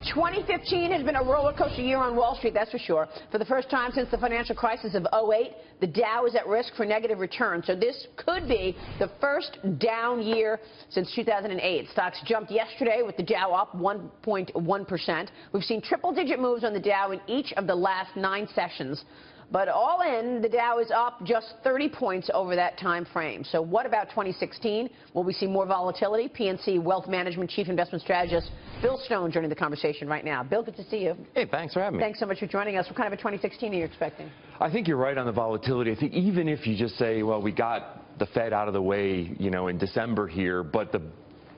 2015 has been a roller coaster year on Wall Street, that's for sure. For the first time since the financial crisis of '08, the Dow is at risk for negative return. So this could be the first down year since 2008. Stocks jumped yesterday with the Dow up 1.1%. We've seen triple-digit moves on the Dow in each of the last 9 sessions. But all in, the Dow is up just 30 points over that time frame. So what about 2016? Will we see more volatility? PNC Wealth Management Chief Investment Strategist Bill Stone joining the conversation right now. Bill, good to see you. Hey, thanks for having me. Thanks so much for joining us. What kind of a 2016 are you expecting? I think you're right on the volatility. I think even if you just say, well, we got the Fed out of the way, in December here, but the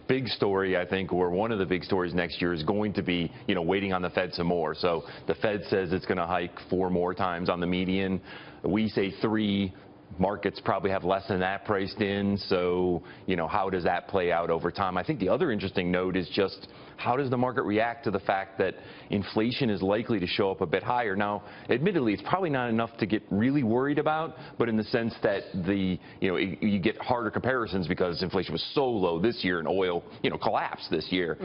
big story, I think, or one of the big stories next year is going to be, waiting on the Fed some more. So the Fed says it's going to hike 4 more times on the median. We say 3. Markets probably have less than that priced in. So, how does that play out over time? I think the other interesting note is just how does the market react to the fact that inflation is likely to show up a bit higher? Now, admittedly, it's probably not enough to get really worried about, but in the sense that you get harder comparisons because inflation was so low this year and oil, collapsed this year.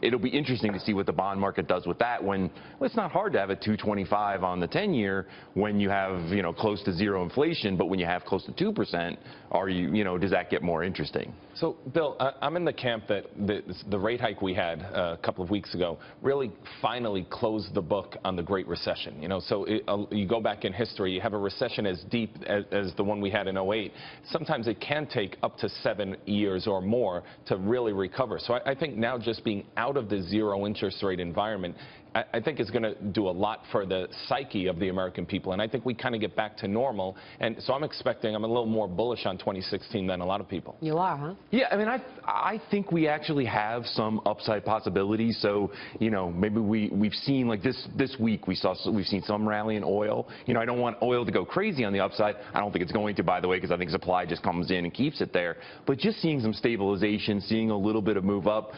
It'll be interesting to see what the bond market does with that when it's not hard to have a 2.25 on the 10-year when you have, close to 0 inflation, but when you have close to 2%, does that get more interesting? So, Bill, I'm in the camp that the rate hike we had a couple of weeks ago really finally closed the book on the Great Recession. So you go back in history, you have a recession as deep as the one we had in '08. Sometimes it can take up to 7 years or more to really recover. So I think now just being out of the 0 interest rate environment, I think is going to do a lot for the psyche of the American people, and I think we kind of get back to normal. And so I'm a little more bullish on 2016 than a lot of people. You are, huh? Yeah, I mean, I think we actually have some upside possibilities. So, maybe we've seen like this week we've seen some rally in oil. I don't want oil to go crazy on the upside. I don't think it's going to, by the way, because I think supply just comes in and keeps it there. But just seeing some stabilization, seeing a little bit of move up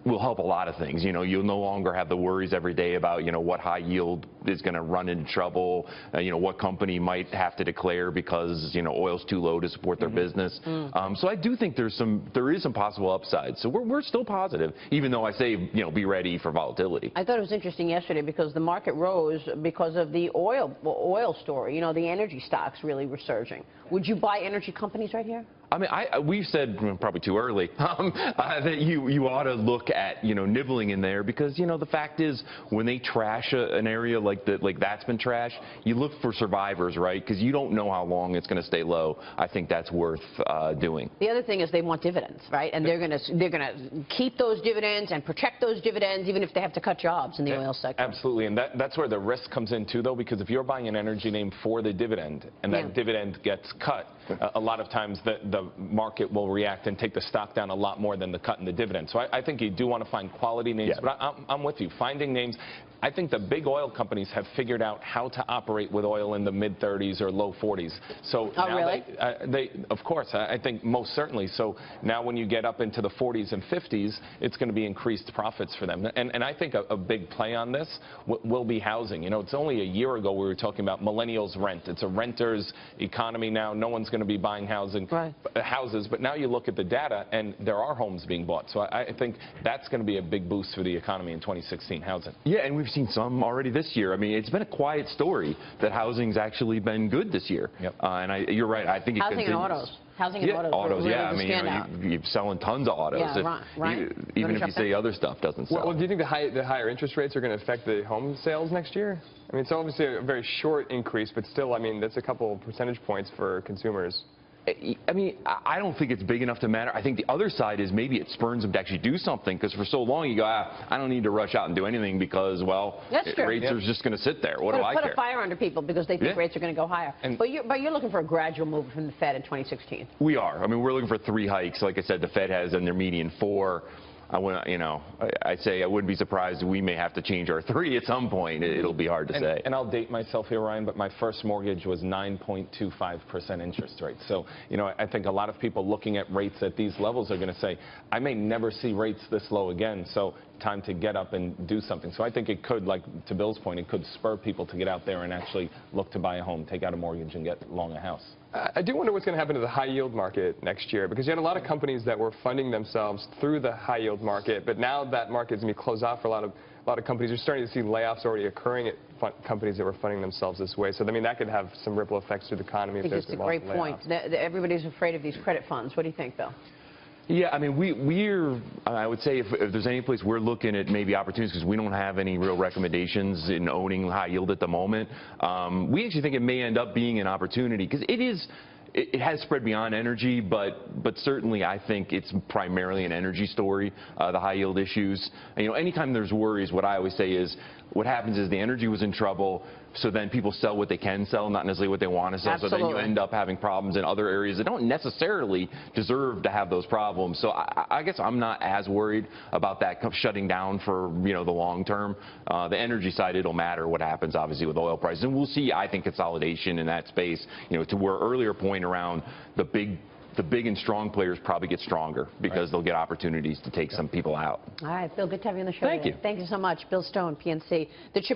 will help a lot of things. You'll no longer have the worries every day about, what high yield is going to run into trouble, what company might have to declare because, oil's too low to support their business. So I do think there is some possible upside. So we're still positive, even though I say, be ready for volatility. I thought it was interesting yesterday because the market rose because of the oil story. The energy stocks really were surging. Would you buy energy companies right here? I mean, we've said probably too early that you ought to look at nibbling in there because the fact is when they trash an area like that's been trashed, you look for survivors, right? Because you don't know how long it's going to stay low. I think that's worth doing. The other thing is they want dividends, right? And they're going to keep those dividends and protect those dividends even if they have to cut jobs in the oil sector. Absolutely, and that's where the risk comes in too, though, because if you're buying an energy name for the dividend and that dividend gets cut, a lot of times the market will react and take the stock down a lot more than the cut in the dividend. So I think you do want to find quality names, but I'm with you. Finding names. I think the big oil companies have figured out how to operate with oil in the mid-30s or low 40s. So now really? they, of course, I think most certainly. So now when you get up into the 40s and 50s, it's going to be increased profits for them. And I think a big play on this will be housing. It's only a year ago we were talking about millennials rent. It's a renter's economy now. No one's going to be buying houses. But now you look at the data, and there are homes being bought. So I think that's going to be a big boost for the economy in 2016, housing. Yeah, and we've seen some already this year. I mean, it's been a quiet story that housing's actually been good this year. And you're right. I think it continues. And autos. Housing and autos. Really I mean, you're selling tons of autos. Even if you say other stuff doesn't sell. Well, do you think the higher interest rates are going to affect the home sales next year? I mean, it's obviously a very short increase, but still, I mean, that's a couple of percentage points for consumers. I mean, I don't think it's big enough to matter. I think the other side is maybe it spurns them to actually do something because for so long you go, I don't need to rush out and do anything because, well, rates are just going to sit there. What do I care? Put a fire under people because they think rates are going to go higher. But you're looking for a gradual move from the Fed in 2016. We are. I mean, we're looking for 3 hikes. Like I said, the Fed has in their median 4. I'd say I wouldn't be surprised we may have to change our 3 at some point. It'll be hard to say. And I'll date myself here, Ryan, but my first mortgage was 9.25% interest rate. So, I think a lot of people looking at rates at these levels are going to say, I may never see rates this low again. So time to get up and do something. So I think it could, like to Bill's point, it could spur people to get out there and actually look to buy a home, take out a mortgage, and get long a house. I do wonder what's going to happen to the high-yield market next year, because you had a lot of companies that were funding themselves through the high-yield market, but now that market is going to be closed off for a lot of a lot of companies are starting to see layoffs already occurring at companies that were funding themselves this way. So, I mean, that could have some ripple effects through the economy. I think it's a great point. Everybody's afraid of these credit funds. What do you think, Bill? Yeah, I mean, I would say if there's any place we're looking at maybe opportunities because we don't have any real recommendations in owning high yield at the moment. We actually think it may end up being an opportunity because it has spread beyond energy, but certainly I think it's primarily an energy story, the high yield issues. And, you know, anytime there's worries, what I always say is what happens is the energy was in trouble, so then people sell what they can sell, not necessarily what they want to sell. Absolutely. So then you end up having problems in other areas that don't necessarily deserve to have those problems. So I guess I'm not as worried about that shutting down for, you know, the long term. The energy side, it'll matter what happens, obviously, with oil prices. And we'll see, I think, consolidation in that space, you know, to where earlier point around the big and strong players probably get stronger because they'll get opportunities to take some people out. All right, Bill, good to have you on the show. Thank you. Thank you so much. Bill Stone, PNC. The chip